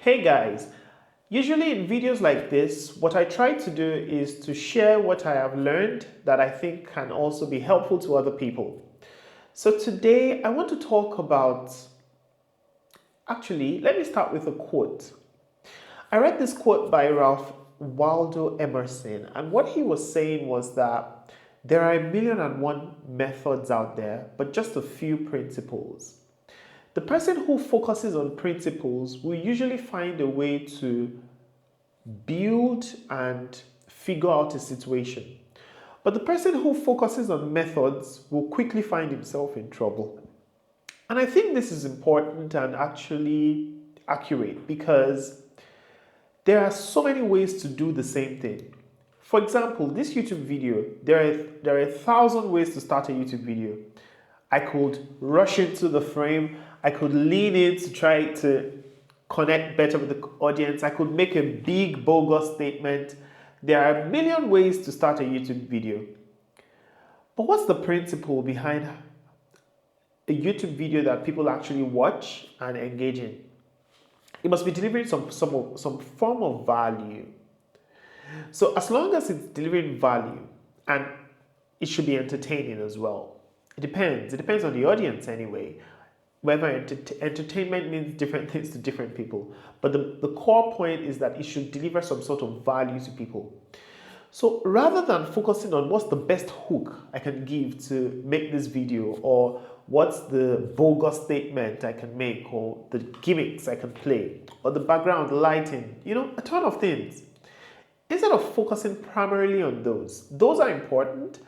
Hey guys, usually in videos like this, what I try to do is to share what I have learned that I think can also be helpful to other people. So today I want to talk about, let me start with a quote. I read this quote by Ralph Waldo Emerson, and what he was saying was that there are a million and one methods out there, but just a few principles. The person who focuses on principles will usually find a way to build and figure out a situation. But the person who focuses on methods will quickly find himself in trouble. And I think this is important and actually accurate because there are so many ways to do the same thing. For example, this YouTube video, there are 1,000 ways to start a YouTube video. I could rush into the frame, I could lean in to try to connect better with the audience, I could make a big bogus statement. There are a million ways to start a YouTube video. But what's the principle behind a YouTube video that people actually watch and engage in? It must be delivering some form of value. So as long as it's delivering value, and it should be entertaining as well. It depends on the audience anyway. Whether entertainment means different things to different people. But the core point is that it should deliver some sort of value to people. So rather than focusing on what's the best hook I can give to make this video, or what's the bogus statement I can make, or the gimmicks I can play, or the background lighting, a ton of things. Instead of focusing primarily on those are important.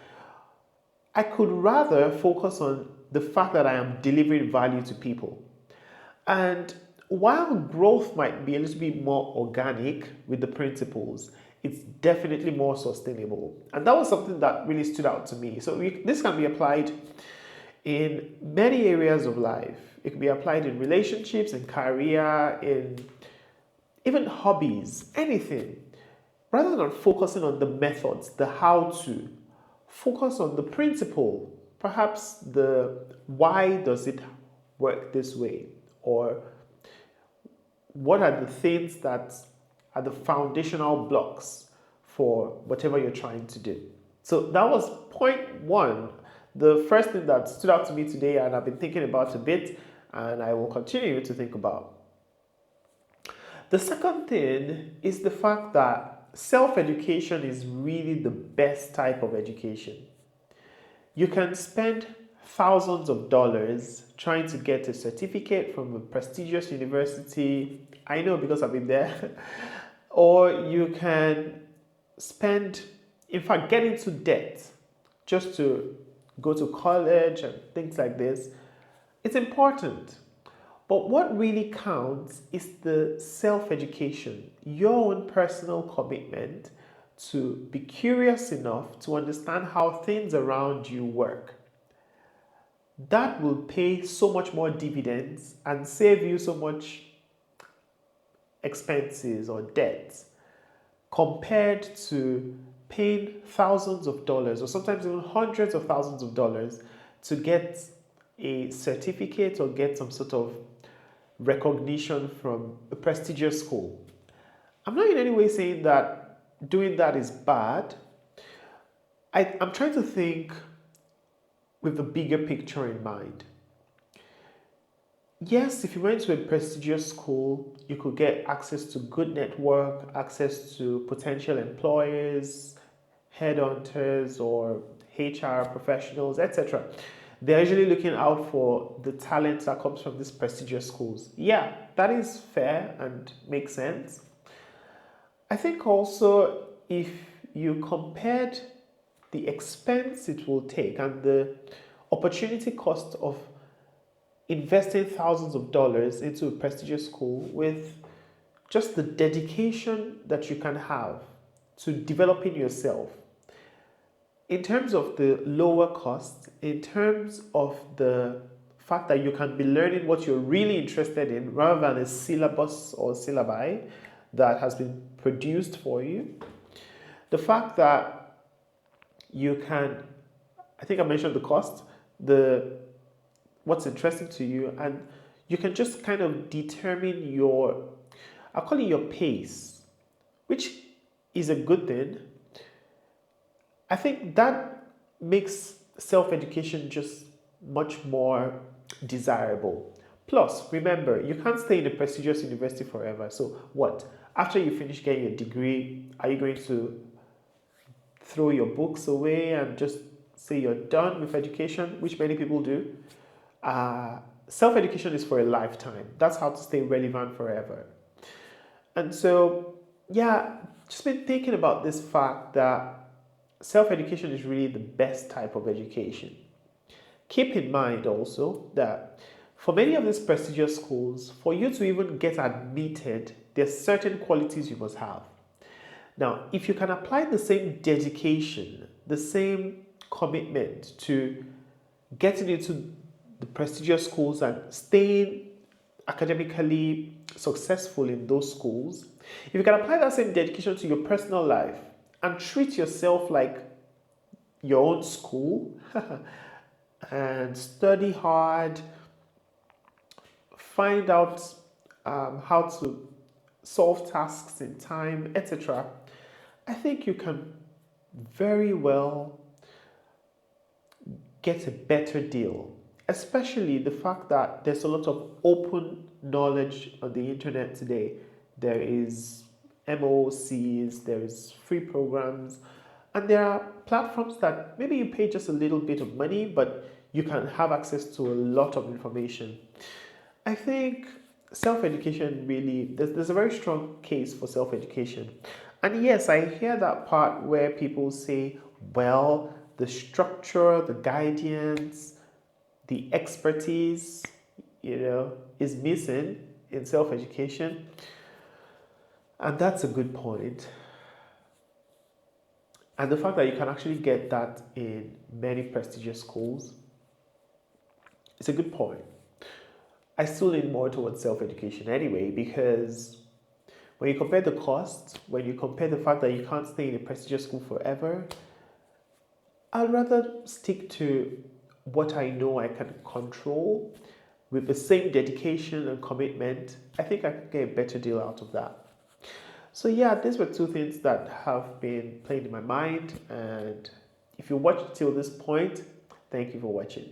I could rather focus on the fact that I am delivering value to people. And while growth might be a little bit more organic with the principles, it's definitely more sustainable. And that was something that really stood out to me. So this can be applied in many areas of life. It can be applied in relationships, in career, in even hobbies, anything. Rather than focusing on the methods, the how to, focus on the principle, perhaps the why does it work this way, or what are the things that are the foundational blocks for whatever you're trying to do. So that was point one, the first thing that stood out to me today, and I've been thinking about a bit, and I will continue to think about. The second thing is the fact that self-education is really the best type of education. You can spend thousands of dollars trying to get a certificate from a prestigious university. I know because I've been there. Or you can get into debt just to go to college and things like this. It's important. But what really counts is the self-education, your own personal commitment to be curious enough to understand how things around you work. That will pay so much more dividends and save you so much expenses or debt compared to paying thousands of dollars or sometimes even hundreds of thousands of dollars to get a certificate or get some sort of recognition from a prestigious school. I'm not in any way saying that doing that is bad. I'm trying to think with the bigger picture in mind. Yes, if you went to a prestigious school, you could get access to good network, access to potential employers, headhunters, or HR professionals, etc. They're usually looking out for the talent that comes from these prestigious schools. Yeah, that is fair and makes sense. I think also if you compared the expense it will take and the opportunity cost of investing thousands of dollars into a prestigious school with just the dedication that you can have to developing yourself, in terms of the lower cost, in terms of the fact that you can be learning what you're really interested in rather than a syllabus or syllabi that has been produced for you, the fact that you can, I think I mentioned the cost, what's interesting to you, and you can just kind of determine your I call it your pace, which is a good thing. I think that makes self education just much more desirable. Plus, remember, you can't stay in a prestigious university forever. So, what? After you finish getting your degree, are you going to throw your books away and just say you're done with education, which many people do? Uh, Self education is for a lifetime. That's how to stay relevant forever. And so, yeah, just been thinking about this fact that self education is really the best type of education. Keep in mind also that for many of these prestigious schools, for you to even get admitted, there's certain qualities you must have. Now, if you can apply the same dedication, the same commitment to getting into the prestigious schools and staying academically successful in those schools, if you can apply that same dedication to your personal life and treat yourself like your own school and study hard, find out how to solve tasks in time, etc., I think you can very well get a better deal. Especially the fact that there's a lot of open knowledge on the internet today. There is MOOCs, there is free programs, and there are platforms that maybe you pay just a little bit of money, but you can have access to a lot of information. I think self education really, there's a very strong case for self education. And yes, I hear that part where people say, well, the structure, the guidance, the expertise, is missing in self education. And that's a good point. And the fact that you can actually get that in many prestigious schools is a good point. I still lean more towards self education anyway, because when you compare the costs, when you compare the fact that you can't stay in a prestigious school forever, I'd rather stick to what I know I can control with the same dedication and commitment. I think I can get a better deal out of that. So, yeah, these were two things that have been playing in my mind. And if you watched till this point, thank you for watching.